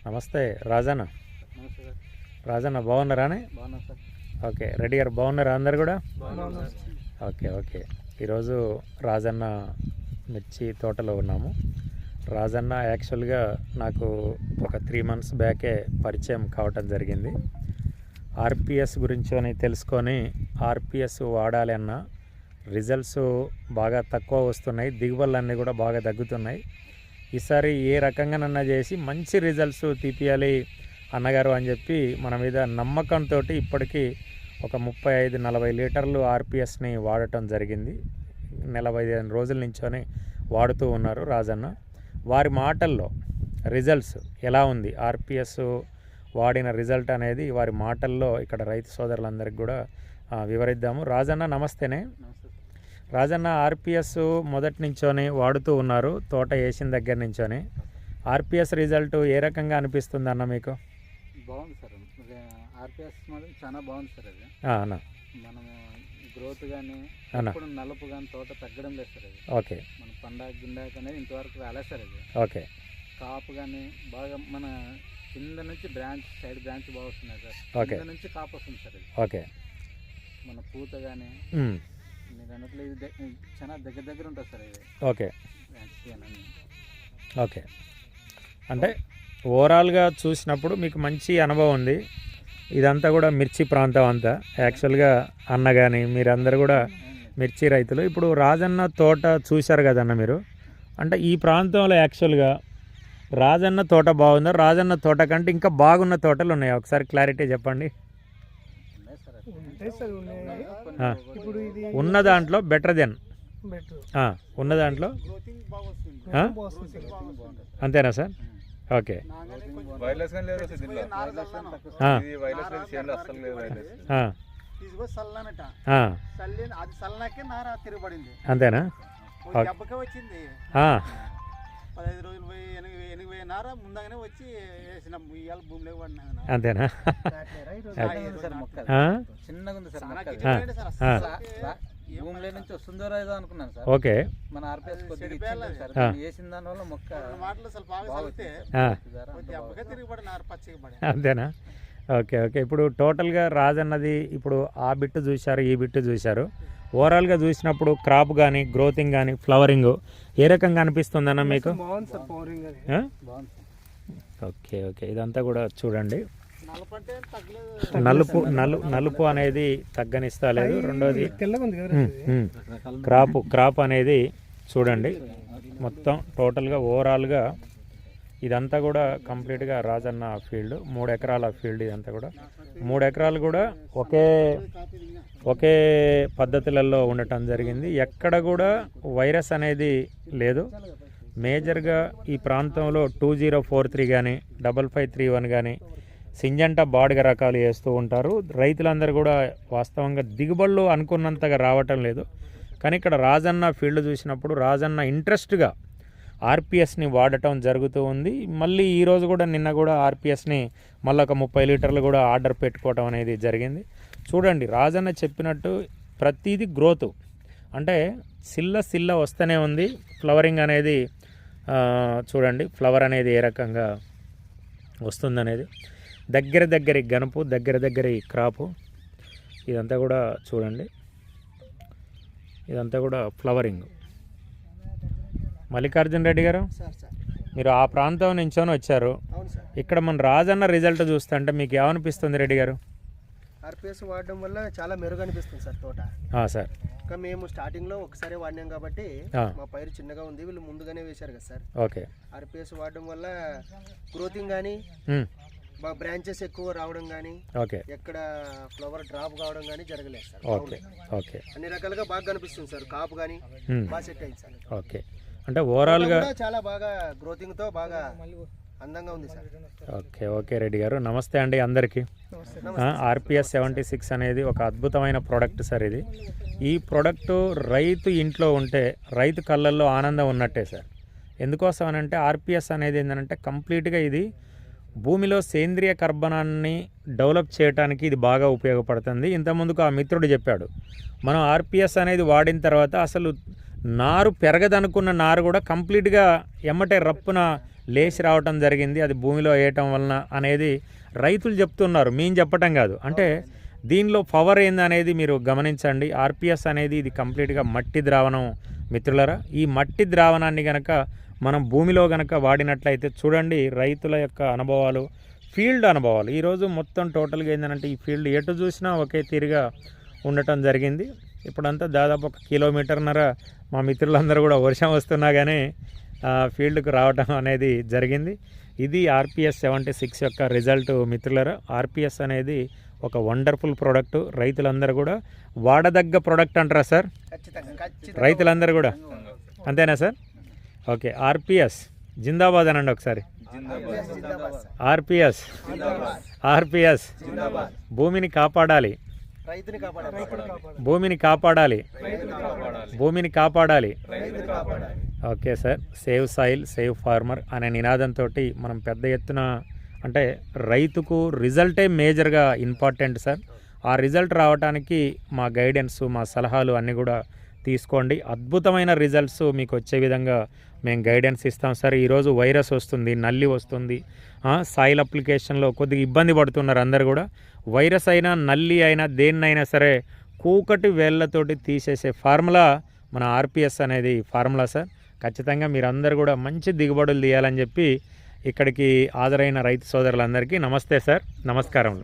నమస్తే రాజన్న. నమస్తే సార్. రాజన్న బాగున్నారానే? బాగున్నా సార్. ఓకే, రెడ్డి గారు బాగున్నారా? అందరు కూడా బాగున్నా సార్. ఓకే. ఈరోజు రాజన్న మిర్చి తోటలో ఉన్నాము. రాజన్న యాక్చువల్గా నాకు ఒక 3 months బ్యాకే పరిచయం కావటం జరిగింది. ఆర్పిఎస్ గురించి అని తెలుసుకొని ఆర్పిఎస్ వాడాలి అన్న రిజల్ట్స్ బాగా తక్కువ వస్తున్నాయి, దిగుబడులన్నీ కూడా బాగా తగ్గుతున్నాయి. ఈసారి ఏ రకంగానన్నా చేసి మంచి రిజల్ట్స్ తీపియాలి అన్నగారు అని చెప్పి మన మీద నమ్మకంతో ఇప్పటికీ ఒక 35-40 లీటర్లు ఆర్పిఎస్ని వాడటం జరిగింది. 45 రోజుల నుంచోనే వాడుతూ ఉన్నారు రాజన్న. వారి మాటల్లో రిజల్ట్స్ ఎలా ఉంది, ఆర్పిఎస్ వాడిన రిజల్ట్ అనేది వారి మాటల్లో ఇక్కడ రైతు సోదరులందరికీ కూడా వివరిద్దాము. రాజన్న నమస్తేనే. రాజన్న, ఆర్పిఎస్ మొదటి నుంచోనే వాడుతూ ఉన్నారు, తోట వేసిన దగ్గర నుంచోనే. ఆర్పిఎస్ రిజల్ట్ ఏ రకంగా అనిపిస్తుంది అన్న మీకు? బాగుంది సార్. ఆర్పిఎస్ మాత్రం చాలా బాగుంది సార్. అది అన్న మనము గ్రోత్ కానీ ఇప్పుడు నలుపు కానీ తోట తగ్గడం లేదు సార్. అది ఓకే. మన పండాక గిండాక అనేది ఇంతవరకు రాలేదు సార్. అది ఓకే. కాపు కానీ బాగా మన కింద నుంచి సైడ్ బ్రాంచ్ బాగా వస్తున్నాయి సార్. కింద నుంచి కాపు వస్తుంది సార్. అది ఓకే. మన పూత కానీ మీరు అన్నట్లు ఇది చాలా దగ్గర ఉంటుంది సార్. ఇది ఓకే. బ్రాంచ్ కానీ ఓకే. అంటే ఓవరాల్గా చూసినప్పుడు మీకు మంచి అనుభవం ఉంది. ఇదంతా కూడా మిర్చి ప్రాంతం అంతా. యాక్చువల్గా అన్న కానీ మీరందరూ కూడా మిర్చి రైతులు. ఇప్పుడు రాజన్న తోట చూశారు కదన్న మీరు. అంటే ఈ ప్రాంతంలో యాక్చువల్గా రాజన్న తోట బాగుందా, రాజన్న తోట కంటే ఇంకా బాగున్న తోటలు ఉన్నాయా? ఒకసారి క్లారిటీ చెప్పండి. ఉన్న దాంట్లో బెటర్ దెన్ ఉన్న దాంట్లో అంతేనా సార్? ఓకే. అంతేనా? 15 రోజులు పోయి 8 నార ముందుగానే వచ్చి వేసిన ఇవాళ భూమిలో పడినా. అంతేనా? చిన్నగా ఉంది సార్. భూమిలో నుంచి వస్తుందో రాదో అనుకున్నాను సార్. ఓకే. మన ఆర్పిఎస్ వేసిన దాని వల్ల మొక్క అంతేనా? ఓకే. ఇప్పుడు టోటల్గా రాజన్నది ఇప్పుడు ఆ బిట్టు చూశారు, ఈ బిట్టు చూశారు. ఓవరాల్గా చూసినప్పుడు క్రాప్ కానీ గ్రోతింగ్ కానీ ఫ్లవరింగ్ ఏ రకంగా అనిపిస్తుందన్న మీకు? ఓకే. ఇదంతా కూడా చూడండి. నలుపు అనేది తగ్గనిస్తా లేదు. రెండోది క్రాప్ అనేది చూడండి. మొత్తం టోటల్గా ఓవరాల్గా ఇదంతా కూడా కంప్లీట్గా రాజన్న ఫీల్డ్. 3 ఎకరాల ఫీల్డ్ ఇదంతా కూడా. 3 ఎకరాలు కూడా ఒకే పద్ధతులలో ఉండటం జరిగింది. ఎక్కడ కూడా వైరస్ అనేది లేదు. మేజర్గా ఈ ప్రాంతంలో 2043 కానీ 5531 కానీ సింజంటా బాడిగ రకాలు వేస్తూ ఉంటారు. రైతులందరూ కూడా వాస్తవంగా దిగుబడులు అనుకున్నంతగా రావటం లేదు. కానీ ఇక్కడ రాజన్న ఫీల్డ్ చూసినప్పుడు రాజన్న ఇంట్రెస్ట్గా ఆర్పిఎస్ని వాడటం జరుగుతూ ఉంది. మళ్ళీ ఈరోజు కూడా నిన్న కూడా ఆర్పిఎస్ని మళ్ళీ ఒక 30 లీటర్లు కూడా ఆర్డర్ పెట్టుకోవటం అనేది జరిగింది. చూడండి, రాజన్న చెప్పినట్టు ప్రతిదీ గ్రోత్ అంటే సిల్ల వస్తూనే ఉంది. ఫ్లవరింగ్ అనేది చూడండి, ఫ్లవర్ అనేది ఏ రకంగా వస్తుందనేది దగ్గర గనుపు, దగ్గర క్రాపు. ఇదంతా కూడా చూడండి, ఇదంతా కూడా ఫ్లవరింగ్. మల్లికార్జున రెడ్డి గారు, మీరు ఆ ప్రాంతం నుంచోని వచ్చారు. ఇక్కడ మన రాజన్న రిజల్ట్ చూస్తుంటే మీకు ఏమనిపిస్తుంది రెడ్డి గారు? ఆర్పిఎస్ వాడడం వల్ల చాలా మెరుగు అనిపిస్తుంది సార్ తోట. సార్, ఇంకా మేము స్టార్టింగ్లో ఒకసారి వాడినాం కాబట్టి మా పైరు చిన్నగా ఉంది, వీళ్ళు ముందుగానే వేశారు కదా సార్. ఓకే. ఆర్పిఎస్ వాడడం వల్ల గ్రోతింగ్ కానీ బాగా బ్రాంచెస్ ఎక్కువ రావడం కానీ ఎక్కడ ఫ్లవర్ డ్రాప్ కావడం కానీ జరగలేదు సార్. ఓకే. అన్ని రకాలుగా బాగా కనిపిస్తుంది సార్. కాపు కానీ బాగా సెట్ అయింది సార్. ఓకే. అంటే ఓవరాల్గా చాలా బాగా గ్రోతింగ్తో బాగా అందంగా ఉంది సార్. ఓకే రెడ్డి గారు, నమస్తే అండి అందరికీ. ఆర్పిఎస్ 76 అనేది ఒక అద్భుతమైన ప్రోడక్ట్ సార్. ఈ ప్రోడక్టు రైతు ఇంట్లో ఉంటే రైతు కళ్ళల్లో ఆనందం ఉన్నట్టే సార్. ఎందుకోసం అనంటే ఆర్పిఎస్ అనేది ఏంటంటే కంప్లీట్గా ఇది భూమిలో సేంద్రియ కర్బనాన్ని డెవలప్ చేయడానికి ఇది బాగా ఉపయోగపడుతుంది. ఇంతకుముందుకు ఆ మిత్రుడు చెప్పాడు, మనం ఆర్పిఎస్ అనేది వాడిన తర్వాత అసలు నారు పెరగదనుకున్న నారు కూడా కంప్లీట్గా ఎమ్మటే రప్పున లేచి రావటం జరిగింది, అది భూమిలో వేయటం వలన అనేది రైతులు చెప్తున్నారు, మేము చెప్పటం కాదు. అంటే దీనిలో పవర్ ఏందనేది మీరు గమనించండి. ఆర్పిఎస్ అనేది ఇది కంప్లీట్గా మట్టి ద్రావణం మిత్రులరా. ఈ మట్టి ద్రావణాన్ని కనుక మనం భూమిలో కనుక వాడినట్లయితే చూడండి రైతుల యొక్క అనుభవాలు, ఫీల్డ్ అనుభవాలు. ఈరోజు మొత్తం టోటల్గా ఏంటంటే ఈ ఫీల్డ్ ఎటు చూసినా ఒకే తీరుగా ఉండటం జరిగింది. ఇప్పుడంతా దాదాపు 1 కిలోమీటర్న్నర మా మిత్రులందరూ కూడా వర్షం వస్తున్నా కానీ ఫీల్డ్కు రావటం అనేది జరిగింది. ఇది ఆర్పిఎస్ 76 యొక్క రిజల్ట్ మిత్రులరా. ఆర్పిఎస్ అనేది ఒక వండర్ఫుల్ ప్రోడక్ట్, రైతులందరూ కూడా వాడదగ్గ ప్రోడక్ట్ అంటారా సార్? రైతులందరూ కూడా అంతేనా సార్? ఓకే, ఆర్పిఎస్ జిందాబాద్ అనండి ఒకసారి. ఆర్పిఎస్ ఆర్పిఎస్ భూమిని కాపాడాలి, భూమిని కాపాడాలి, భూమిని కాపాడాలి. Okay sir, save soil save farmer అనే నినాదంతో మనం పెద్ద ఎత్తున అంటే రైతుకు రిజల్టే మేజర్గా ఇంపార్టెంట్ సార్. ఆ రిజల్ట్ రావడానికి మా గైడెన్స్, మా సలహాలు అన్నీ కూడా తీసుకోండి. అద్భుతమైన రిజల్ట్స్ మీకు వచ్చే విధంగా మేము గైడెన్స్ ఇస్తాం సార్. ఈరోజు వైరస్ వస్తుంది, నల్లి వస్తుంది, సాయిల్ అప్లికేషన్లో కొద్దిగా ఇబ్బంది పడుతున్నారు అందరు కూడా. వైరస్ అయినా నల్లి అయినా దేన్నైనా సరే కూకటి వేళ్ళతోటి తీసేసే ఫార్ములా మన ఆర్పిఎస్ అనేది ఫార్ములా సార్. ఖచ్చితంగా మీరందరూ కూడా మంచి దిగుబడులు తీయాలని చెప్పి ఇక్కడికి హాజరైన రైతు సోదరులందరికీ నమస్తే సార్, నమస్కారం.